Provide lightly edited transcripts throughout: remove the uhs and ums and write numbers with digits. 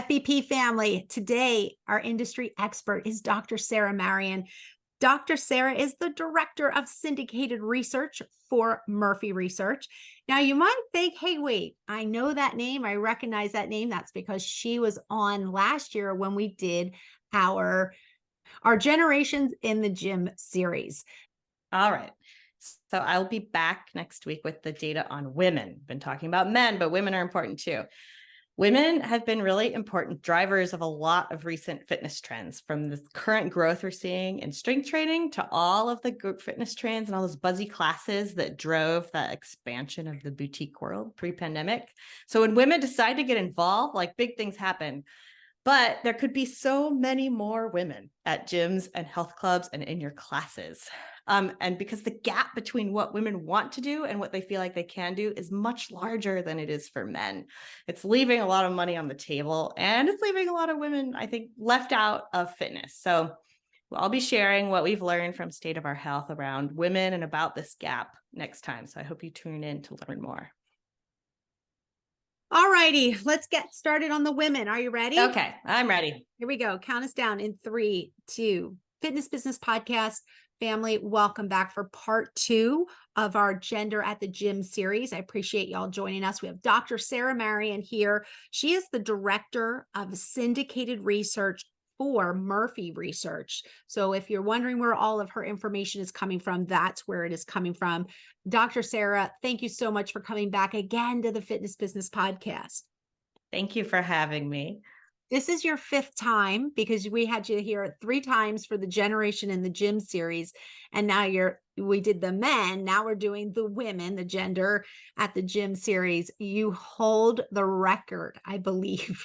FBP family, today our industry expert is Dr. Sarah Marion. Dr. Sarah is the director of syndicated research for Murphy Research. Now you might think, hey, wait, I know that name. I recognize that name. That's because she was on last year when we did our Generations in the Gym series. All right. So I'll be back next week with the data on women. Been talking about men, but women are important too. Women have been really important drivers of a lot of recent fitness trends, from the current growth we're seeing in strength training to all of the group fitness trends and all those buzzy classes that drove that expansion of the boutique world pre-pandemic. So when women decide to get involved, like big things happen. But there could be so many more women at gyms and health clubs and in your classes. And because the gap between what women want to do and what they feel like they can do is much larger than it is for men. It's leaving a lot of money on the table, and it's leaving a lot of women, I think, left out of fitness. So I'll be sharing what we've learned from State of Our Health around women and about this gap next time. So I hope you tune in to learn more. All righty, let's get started on the women. Are you ready? Okay, I'm ready. Here we go. Count us down in 3, 2. Fitness Business Podcast family, welcome back for part 2 of our Gender at the Gym series. I appreciate y'all joining us. We have Dr. Sarah Marion here. She is the director of syndicated research for Murphy Research. So if you're wondering where all of her information is coming from, that's where it is coming from. Dr. Sarah, thank you so much for coming back again to the Fitness Business Podcast. Thank you for having me. This is your 5th time, because we had you here 3 times for the Generation in the Gym series. And now we did the men. Now we're doing the women, the Gender at the Gym series. You hold the record, I believe,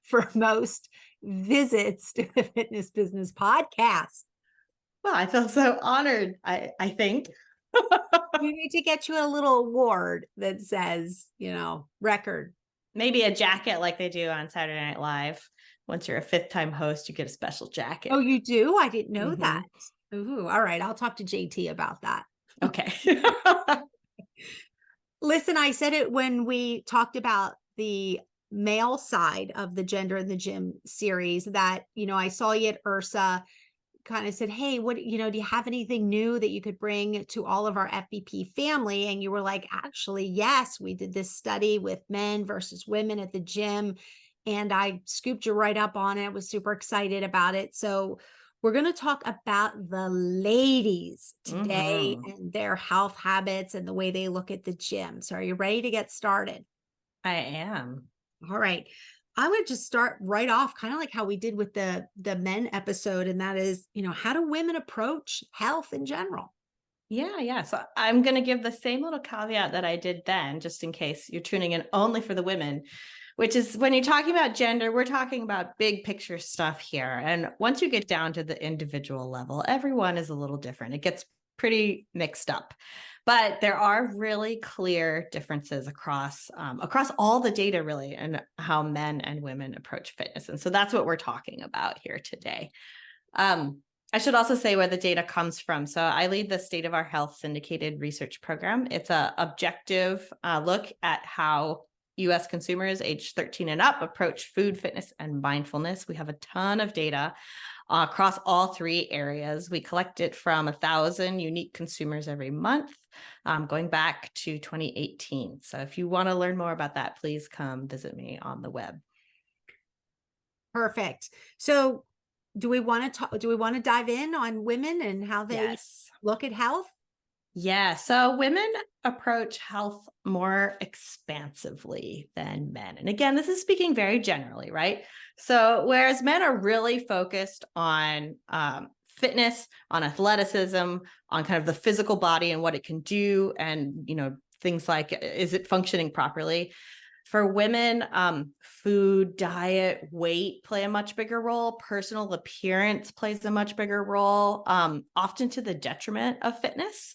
for most visits to the Fitness Business Podcast. Well, I feel so honored, I think. We need to get you a little award that says, record. Maybe a jacket like they do on Saturday Night Live. Once you're a 5th-time host, you get a special jacket. Oh, you do? I didn't know that. Ooh, all right. I'll talk to JT about that. Okay. Listen, I said it when we talked about the male side of the Gender in the Gym series that, I saw you at URSA, kind of said, hey, what, do you have anything new that you could bring to all of our FBP family? And you were like, actually, yes, we did this study with men versus women at the gym. And I scooped you right up on it. I was super excited about it. So we're going to talk about the ladies today and their health habits and the way they look at the gym. So are you ready to get started? I am. All right. I would just start right off, kind of like how we did with the men episode. And that is, how do women approach health in general? Yeah. So I'm going to give the same little caveat that I did then, just in case you're tuning in only for the women, which is when you're talking about gender, we're talking about big picture stuff here. And once you get down to the individual level, everyone is a little different. It gets pretty mixed up. But there are really clear differences across all the data, really, and how men and women approach fitness. And so that's what we're talking about here today. I should also say where the data comes from. So I lead the State of Our Health syndicated research program. It's an objective look at how U.S. consumers aged 13 and up approach food, fitness, and mindfulness. We have a ton of data across all 3 areas. We collect it from 1,000 unique consumers every month, going back to 2018. So if you want to learn more about that, please come visit me on the web. Perfect. So do we want to dive in on women and how they look at health? Yeah. So women approach health more expansively than men. And again, this is speaking very generally, right? So whereas men are really focused on fitness, on athleticism, on kind of the physical body and what it can do, and things like, is it functioning properly? For women, food, diet, weight play a much bigger role. Personal appearance plays a much bigger role, often to the detriment of fitness.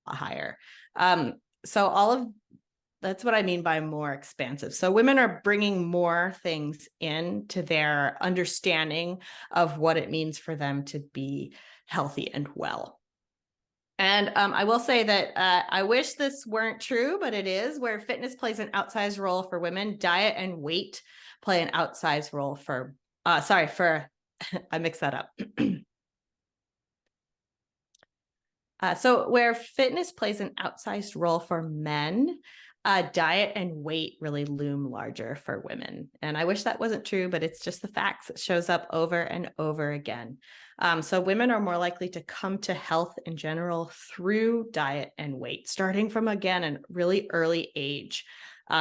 Higher. So all of that's what I mean by more expansive. So women are bringing more things into their understanding of what it means for them to be healthy and well. And I will say that I wish this weren't true, but it is, where fitness plays an outsized role for women. Diet and weight play an outsized role for, I mixed that up. So where fitness plays an outsized role for men, diet and weight really loom larger for women. And I wish that wasn't true, but it's just the facts. It shows up over and over again. So women are more likely to come to health in general through diet and weight, starting from, again, a really early age.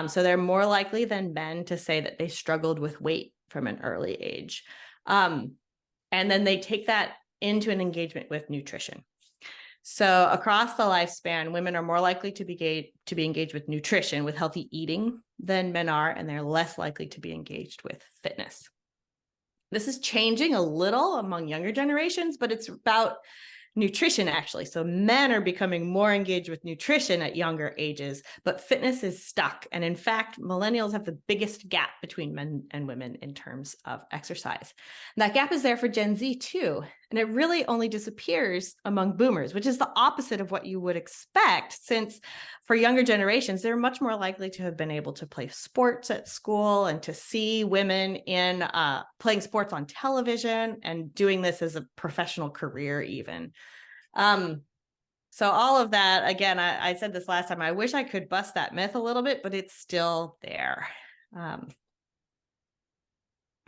So they're more likely than men to say that they struggled with weight from an early age. And then they take that into an engagement with nutrition. So across the lifespan, women are more likely to be engaged with nutrition, with healthy eating, than men are, and they're less likely to be engaged with fitness. This is changing a little among younger generations, but it's about nutrition, actually. So men are becoming more engaged with nutrition at younger ages, but fitness is stuck. And in fact, millennials have the biggest gap between men and women in terms of exercise. And that gap is there for Gen Z too. And it really only disappears among boomers, which is the opposite of what you would expect, since for younger generations, they're much more likely to have been able to play sports at school and to see women in playing sports on television and doing this as a professional career even. So all of that, again, I said this last time, I wish I could bust that myth a little bit, but it's still there. I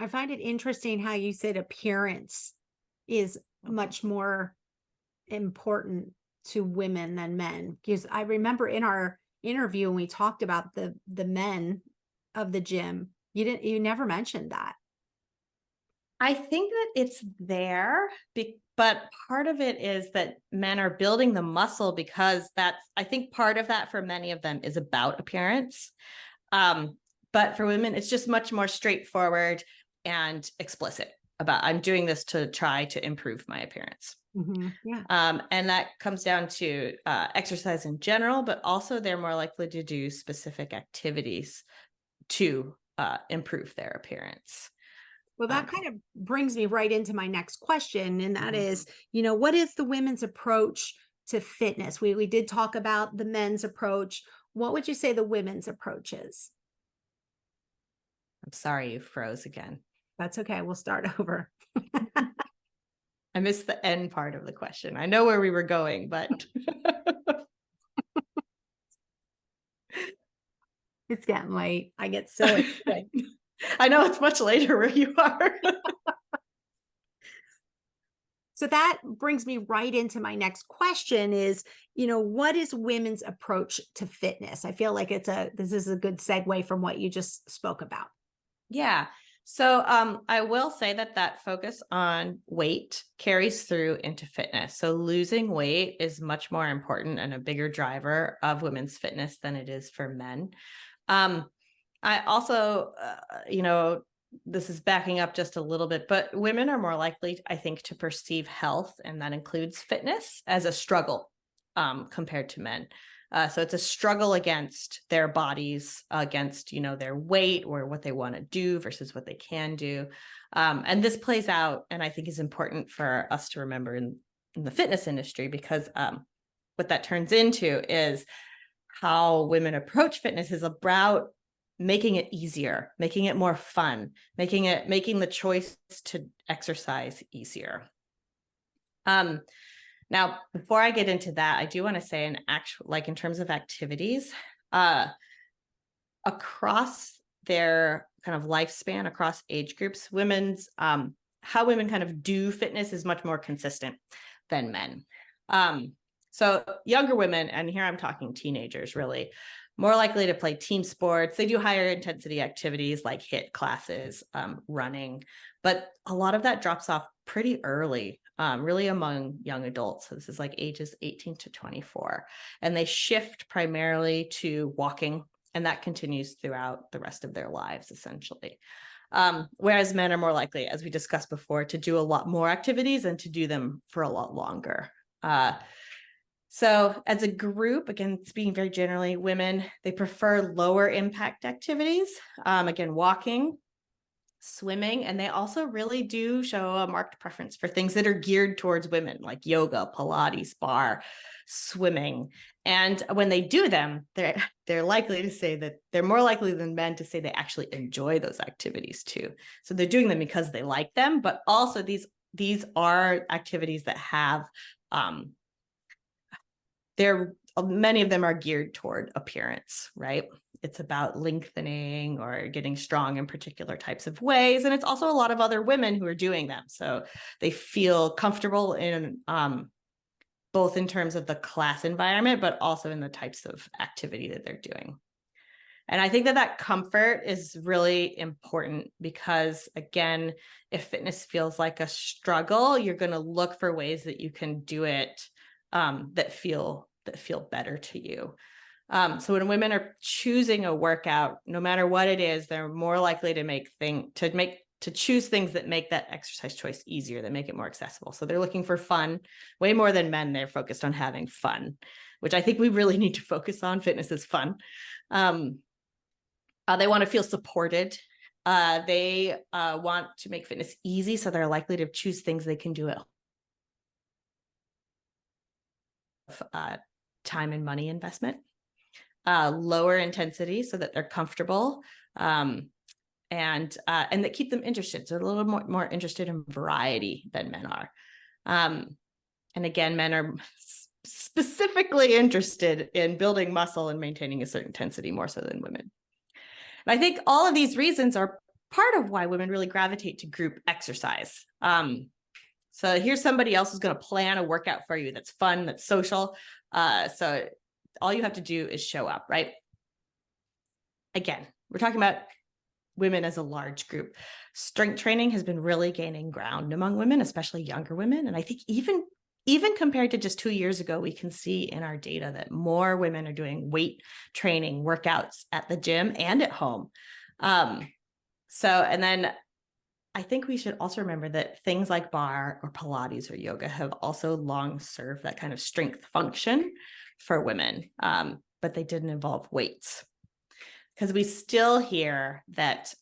find it interesting how you said appearance is much more important to women than men, because I remember in our interview when we talked about the men of the gym, you never mentioned that. I think that it's there, but part of it is that men are building the muscle, because I think part of that for many of them is about appearance. But for women, it's just much more straightforward and explicit about, I'm doing this to try to improve my appearance. Yeah. And that comes down to exercise in general, but also they're more likely to do specific activities to improve their appearance. Well, that kind of brings me right into my next question, and that is, Mhm. what is the women's approach to fitness? We did talk about the men's approach. What would you say the women's approach is? I'm sorry, you froze again. That's okay. We'll start over. I missed the end part of the question. I know where we were going, but It's getting late. I get so excited. I know it's much later where you are. So that brings me right into my next question is, what is women's approach to fitness? I feel like this is a good segue from what you just spoke about. Yeah. So I will say that focus on weight carries through into fitness. So losing weight is much more important and a bigger driver of women's fitness than it is for men. I also, this is backing up just a little bit, but women are more likely, I think, to perceive health, and that includes fitness, as a struggle compared to men. So it's a struggle against their bodies, against, their weight or what they want to do versus what they can do. And this plays out, and I think is important for us to remember in the fitness industry, because what that turns into is how women approach fitness is about making it easier, making it more fun, making the choice to exercise easier. Now, before I get into that, I do want to say in terms of activities, across their kind of lifespan, across age groups, how women kind of do fitness is much more consistent than men. So younger women, and here I'm talking teenagers, really more likely to play team sports. They do higher intensity activities like HIIT classes, running, but a lot of that drops off pretty early, really among young adults. So this is like ages 18 to 24. And they shift primarily to walking, and that continues throughout the rest of their lives, essentially. Whereas men are more likely, as we discussed before, to do a lot more activities and to do them for a lot longer. So as a group, again, speaking very generally, women, they prefer lower impact activities. Again, walking, swimming, and they also really do show a marked preference for things that are geared towards women, like yoga, Pilates, bar, swimming. And when they do them, they're likely to say that they're more likely than men to say they actually enjoy those activities too. So they're doing them because they like them, but also these are activities that have they're many of them are geared toward appearance, right? It's about lengthening or getting strong in particular types of ways. And it's also a lot of other women who are doing them. So they feel comfortable in both in terms of the class environment, but also in the types of activity that they're doing. And I think that comfort is really important because, again, if fitness feels like a struggle, you're going to look for ways that you can do it that feel better to you. So when women are choosing a workout, no matter what it is, they're more likely to choose things that make that exercise choice easier, that make it more accessible. So they're looking for fun way more than men. They're focused on having fun, which I think we really need to focus on. Fitness is fun. They want to feel supported. They want to make fitness easy, so they're likely to choose things they can do at time and money investment. Lower intensity, so that they're comfortable, and that keep them interested. So they're a little more interested in variety than men are. And again, men are specifically interested in building muscle and maintaining a certain intensity more so than women. And I think all of these reasons are part of why women really gravitate to group exercise. So here's somebody else who's going to plan a workout for you that's fun, that's social. So all you have to do is show up, right? Again, we're talking about women as a large group. Strength training has been really gaining ground among women, especially younger women. And I think even compared to just 2 years ago, we can see in our data that more women are doing weight training workouts at the gym and at home. And then I think we should also remember that things like bar or Pilates or yoga have also long served that kind of strength function for women, but they didn't involve weights. Because we still hear that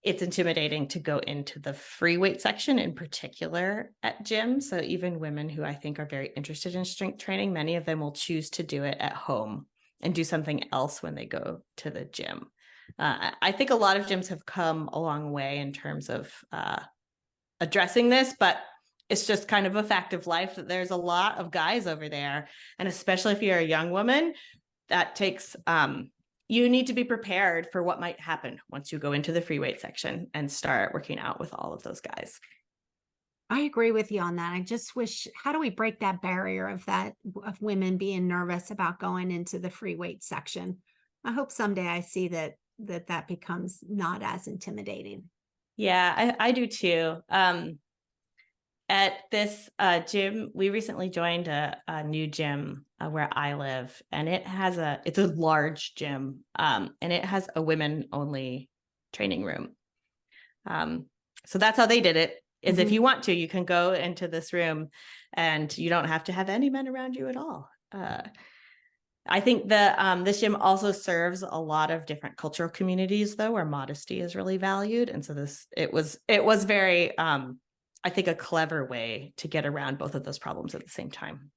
it's intimidating to go into the free weight section in particular at gyms. So even women who I think are very interested in strength training, many of them will choose to do it at home and do something else when they go to the gym. I think a lot of gyms have come a long way in terms of addressing this, but it's just kind of a fact of life that there's a lot of guys over there. And especially if you're a young woman, that takes, you need to be prepared for what might happen once you go into the free weight section and start working out with all of those guys. I agree with you on that. I just wish, how do we break that barrier of women being nervous about going into the free weight section? I hope someday I see that becomes not as intimidating. Yeah, I do too. At this gym, we recently joined a new gym where I live, and it's a large gym, and it has a women only training room. So that's how they did it. Is if you want to, you can go into this room, and you don't have to have any men around you at all. I think that this gym also serves a lot of different cultural communities, though, where modesty is really valued, and so it was very, I think, a clever way to get around both of those problems at the same time.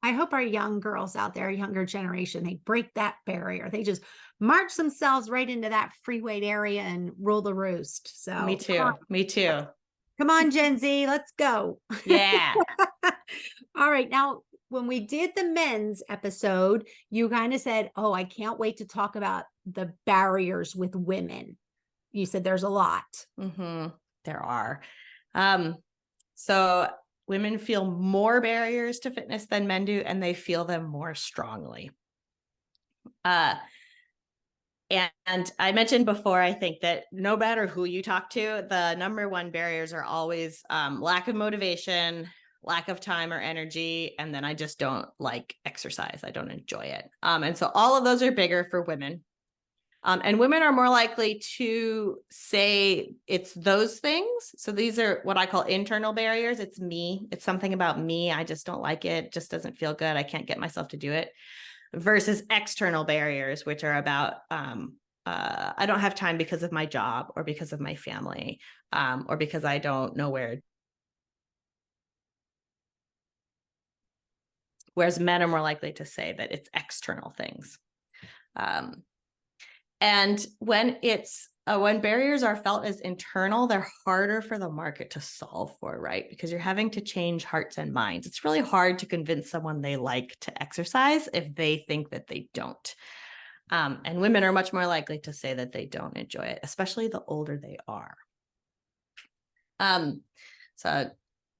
I hope our young girls out there, younger generation, they break that barrier. They just march themselves right into that free weight area and rule the roost. So Me too. Me too. Come on, Gen Z, let's go. Yeah. All right. Now, when we did the men's episode, you kind of said, oh, I can't wait to talk about the barriers with women. You said there's a lot. There are. So women feel more barriers to fitness than men do, and they feel them more strongly. And I mentioned before, I think that no matter who you talk to, the number one barriers are always lack of motivation, lack of time or energy, and then I just don't like exercise. I don't enjoy it. And so all of those are bigger for women. And women are more likely to say it's those things. So these are what I call internal barriers. It's me. It's something about me. I just don't like it. Just doesn't feel good. I can't get myself to do it. Versus external barriers, which are about I don't have time because of my job or because of my family, or because I don't know where. Whereas men are more likely to say that it's external things. Um, and when barriers are felt as internal, they're harder for the market to solve for, right? Because you're having to change hearts and minds. It's really hard to convince someone they like to exercise if they think that they don't. And women are much more likely to say that they don't enjoy it, especially the older they are. So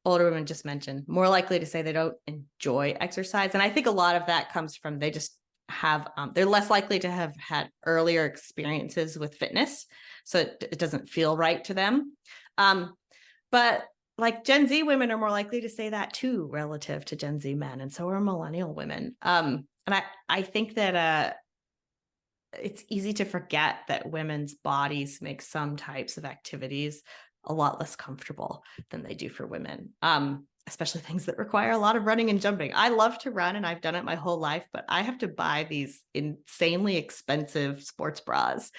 older women, just mentioned, more likely to say they don't enjoy exercise. And I think a lot of that comes from they just have, they're less likely to have had earlier experiences with fitness. So it doesn't feel right to them. But like Gen Z women are more likely to say that too, relative to Gen Z men. And so are millennial women. And I think that it's easy to forget that women's bodies make some types of activities a lot less comfortable than they do for women, especially things that require a lot of running and jumping. I love to run and I've done it my whole life, but I have to buy these insanely expensive sports bras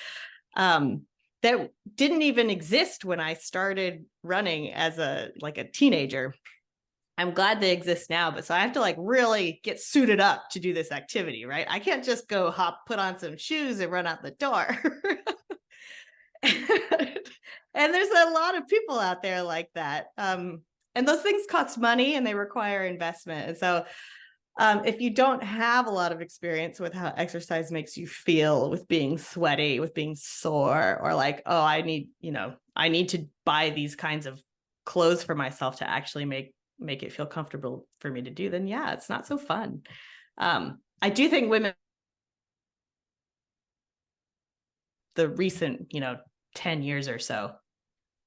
that didn't even exist when I started running as a teenager. I'm glad they exist now, but so I have to like really get suited up to do this activity, right? I can't just go put on some shoes and run out the door. And there's a lot of people out there like that. And those things cost money and they require investment. And so if you don't have a lot of experience with how exercise makes you feel, with being sweaty, with being sore, or like, oh, I need to buy these kinds of clothes for myself to actually make it feel comfortable for me to do, then yeah, it's not so fun. I do think women, the recent, 10 years or so,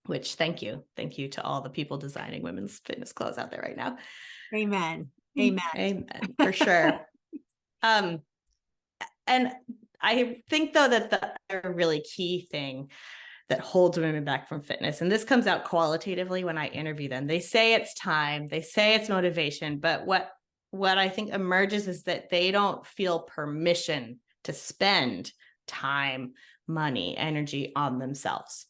which thank you to all the people designing women's fitness clothes out there right now. Amen. Amen. Amen, for sure. And I think though that the other really key thing that holds women back from fitness, and this comes out qualitatively when I interview them, they say it's time, they say it's motivation, but what I think emerges is that they don't feel permission to spend time, money, energy on themselves,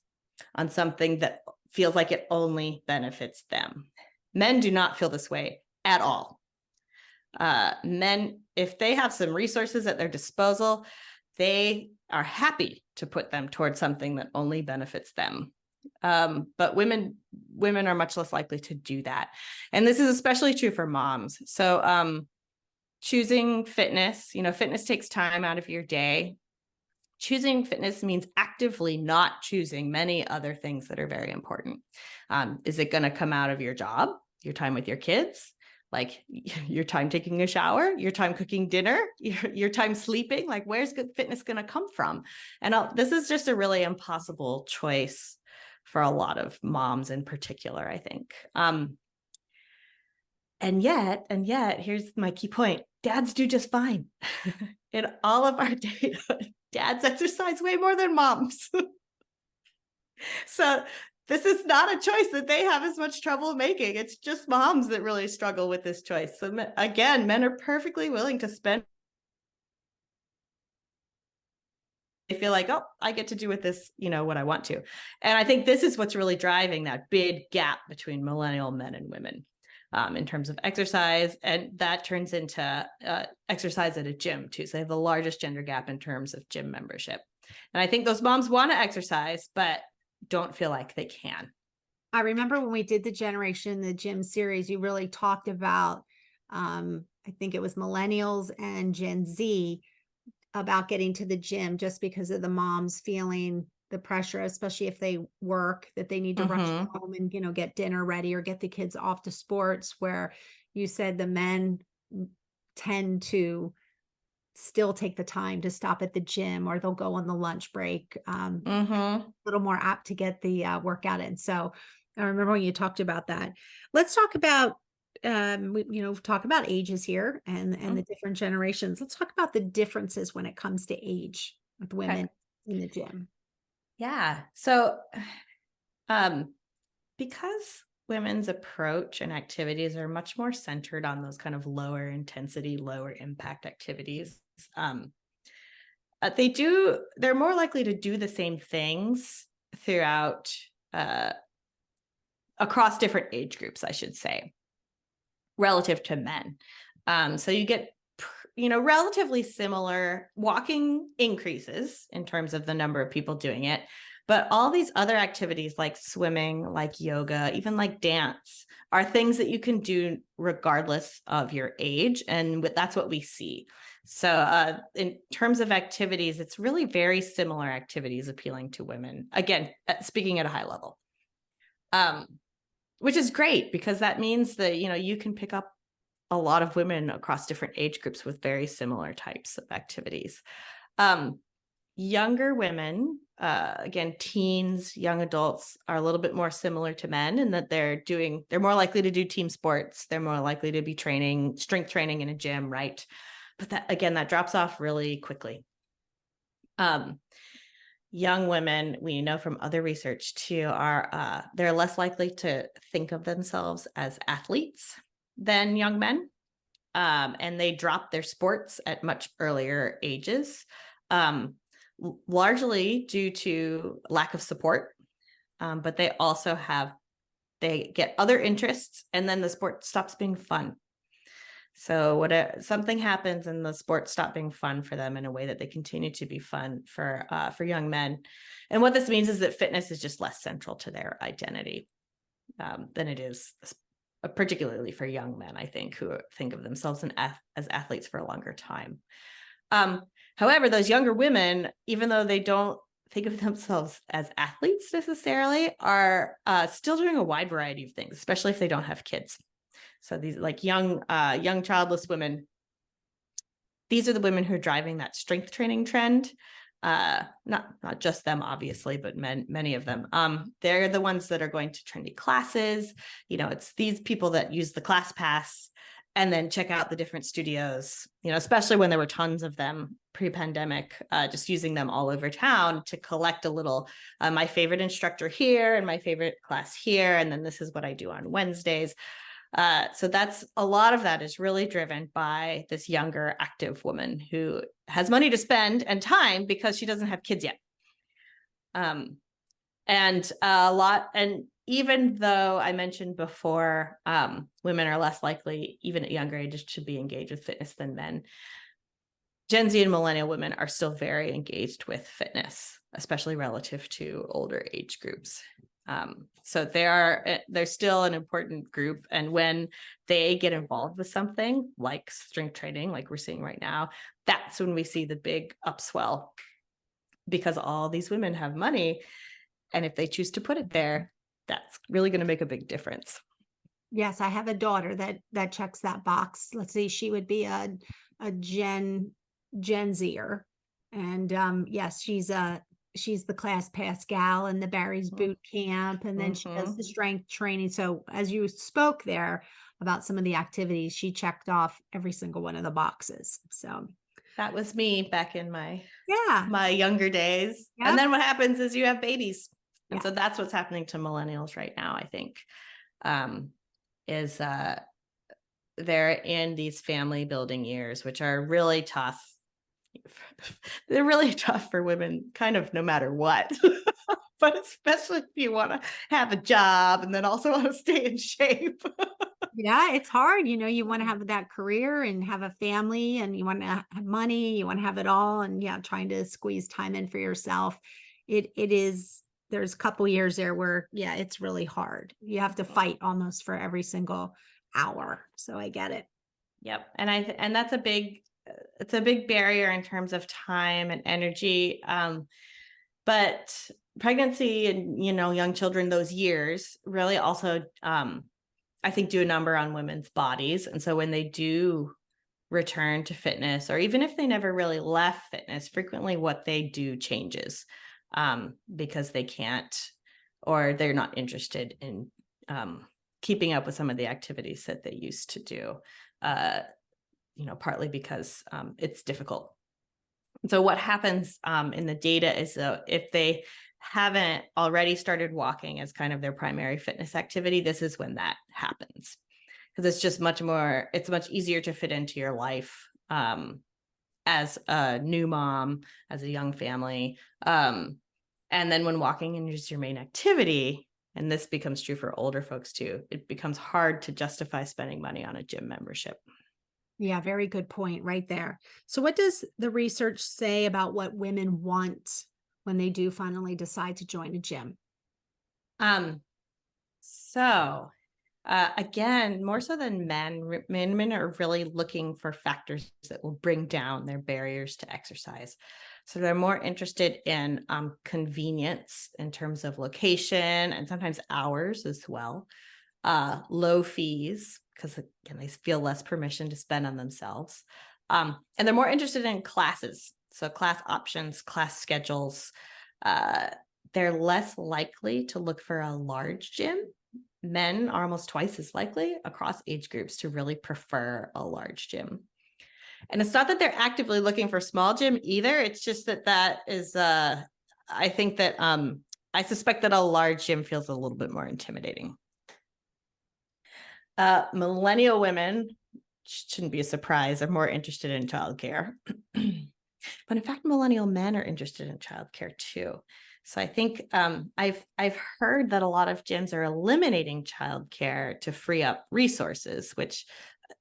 on something that feels like it only benefits them. Men do not feel this way at all. Men, if they have some resources at their disposal, they are happy to put them towards something that only benefits them. But women are much less likely to do that. And this is especially true for moms. So choosing fitness, fitness takes time out of your day. Choosing fitness means actively not choosing many other things that are very important. Is it going to come out of your job, your time with your kids, like your time taking a shower, your time cooking dinner, your time sleeping? Like, where's good fitness going to come from? And this is just a really impossible choice for a lot of moms in particular, I think. And yet, here's my key point: dads do just fine. In all of our data, dads exercise way more than moms. So this is not a choice that they have as much trouble making. It's just moms that really struggle with this choice. So again, men are perfectly willing to spend. They feel like, oh, I get to do with this, what I want to. And I think this is what's really driving that big gap between millennial men and women. In terms of exercise, and that turns into exercise at a gym too. So they have the largest gender gap in terms of gym membership. And I think those moms want to exercise, but don't feel like they can. I remember when we did the gym series, you really talked about, I think it was millennials and Gen Z, about getting to the gym just because of the moms feeling the pressure, especially if they work, that they need to rush home and, get dinner ready or get the kids off to sports, where you said the men tend to still take the time to stop at the gym, or they'll go on the lunch break, a little more apt to get the workout in. So I remember when you talked about that. Let's talk about talk about ages here and the different generations. Let's talk about the differences when it comes to age with women in the gym. Yeah. So because women's approach and activities are much more centered on those kind of lower intensity, lower impact activities, they're more likely to do the same things throughout, uh, across different age groups, I should say, relative to men. So you get, relatively similar walking increases in terms of the number of people doing it. But all these other activities like swimming, like yoga, even like dance are things that you can do regardless of your age. And that's what we see. So, in terms of activities, it's really very similar activities appealing to women. Again, speaking at a high level, um, which is great because that means that, you can pick up a lot of women across different age groups with very similar types of activities. Um, Younger women, again, teens, young adults are a little bit more similar to men in that they're more likely to do team sports. They're more likely to be strength training in a gym, right? But that drops off really quickly. Um, Young women, we know from other research too, they're less likely to think of themselves as athletes than young men. And they drop their sports at much earlier ages, um, largely due to lack of support. But they get other interests, and then the sport stops being fun. So something happens, and the sport stop being fun for them in a way that they continue to be fun for young men. And what this means is that fitness is just less central to their identity than it is, particularly for young men, I think, who think of themselves as athletes for a longer time. However, those younger women, even though they don't think of themselves as athletes necessarily, are still doing a wide variety of things, especially if they don't have kids. So these like young childless women, these are the women who are driving that strength training trend. Not just them, obviously, but many of them. They're the ones that are going to trendy classes. It's these people that use the class pass and then check out the different studios, especially when there were tons of them pre-pandemic, just using them all over town to collect a little, my favorite instructor here and my favorite class here. And then this is what I do on Wednesdays. So that's a lot of that is really driven by this younger active woman who has money to spend and time because she doesn't have kids yet. And even though I mentioned before, women are less likely, even at younger ages, to be engaged with fitness than men. Gen Z and millennial women are still very engaged with fitness, especially relative to older age groups. So they're still an important group. And when they get involved with something like strength training, like we're seeing right now, that's when we see the big upswell, because all these women have money. And if they choose to put it there, that's really going to make a big difference. Yes, I have a daughter that checks that box. Let's see, she would be a Gen Zer. And yes, she's the class pass gal in the Barry's boot camp, and then she does Mm-hmm. the strength training. So as you spoke there about some of the activities, she checked off every single one of the boxes. So That was me back in my yeah. younger days. And Yep. then what happens is you have babies. And Yeah. so that's what's happening to millennials right now, I think, is they're in these family building years, which are really tough. They're really tough for women, kind of no matter what. But especially if you want to have a job and then also want to stay in shape. Yeah, it's hard. You want to have that career and have a family, and you want to have money, you want to have it all. And yeah, trying to squeeze time in for yourself. It is, there's a couple years there where, yeah, it's really hard. You have to fight almost for every single hour. So I get it. Yep. And that's it's a big barrier in terms of time and energy. But pregnancy and, young children, those years really also, I think, do a number on women's bodies. And so when they do return to fitness, or even if they never really left fitness, frequently what they do changes, because they can't, or they're not interested in keeping up with some of the activities that they used to do, partly because it's difficult. So what happens in the data is, if they haven't already started walking as kind of their primary fitness activity, this is when that happens, because it's much easier to fit into your life, as a new mom, as a young family. And then when walking in is your main activity, and this becomes true for older folks too, it becomes hard to justify spending money on a gym membership. Yeah, very good point right there. So, what does the research say about what women want when they do finally decide to join a gym? Um, so again, more so than men, men are really looking for factors that will bring down their barriers to exercise. So they're more interested in convenience in terms of location and sometimes hours as well. Low fees, because again, they feel less permission to spend on themselves. And they're more interested in classes. So class options, class schedules. Uh, they're less likely to look for a large gym. Men are almost twice as likely across age groups to really prefer a large gym. And it's not that they're actively looking for small gym either. It's just that is I think that I suspect that a large gym feels a little bit more intimidating. Millennial women shouldn't be a surprise. Are more interested in childcare. But in fact, millennial men are interested in childcare too. So I think I've heard that a lot of gyms are eliminating childcare to free up resources, which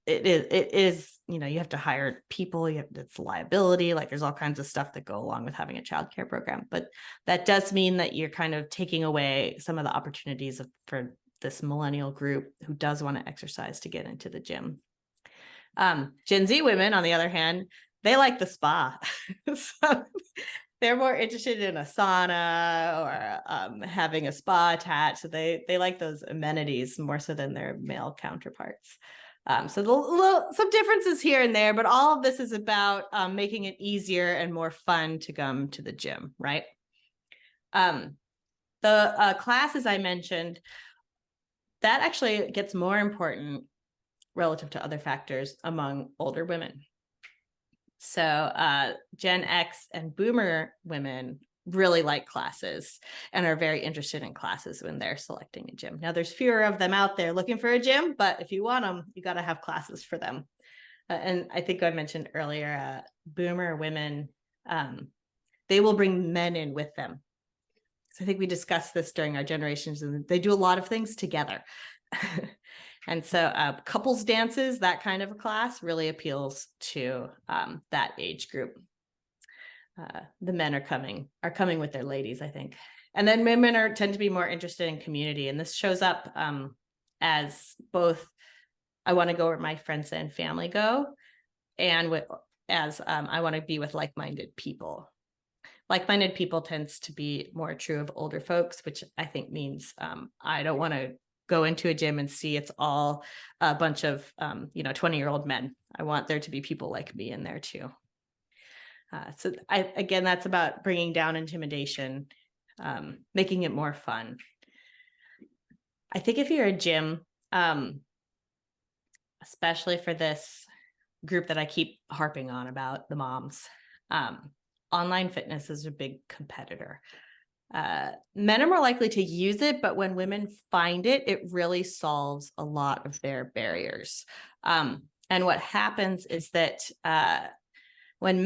it is you have to hire people, it's liability, like there's all kinds of stuff that go along with having a childcare program. But that does mean that you're kind of taking away some of the opportunities for this millennial group who does want to exercise to get into the gym. Gen Z women, on the other hand, they like the spa. So they're more interested in a sauna or having a spa attached. So they like those amenities more so than their male counterparts. So some differences here and there, but all of this is about making it easier and more fun to come to the gym, right? The classes I mentioned, that actually gets more important relative to other factors among older women. So Gen X and Boomer women really like classes and are very interested in classes when they're selecting a gym. Now, there's fewer of them out there looking for a gym, but if you want them, you got to have classes for them. And I think I mentioned earlier, Boomer women, they will bring men in with them. So I think we discussed this during our generations, and they do a lot of things together. And so couples dances, that kind of a class really appeals to that age group. The men are coming with their ladies, I think. And then women tend to be more interested in community. And this shows up as both I want to go where my friends and family go, and as I want to be with like-minded people. Like-minded people tends to be more true of older folks, which I think means I don't want to go into a gym and see it's all a bunch of 20-year-old men. I want there to be people like me in there too. So again, that's about bringing down intimidation, making it more fun. I think if you're a gym, especially for this group that I keep harping on about, the moms, online fitness is a big competitor. Men are more likely to use it, but when women find it, it really solves a lot of their barriers. And what happens is that when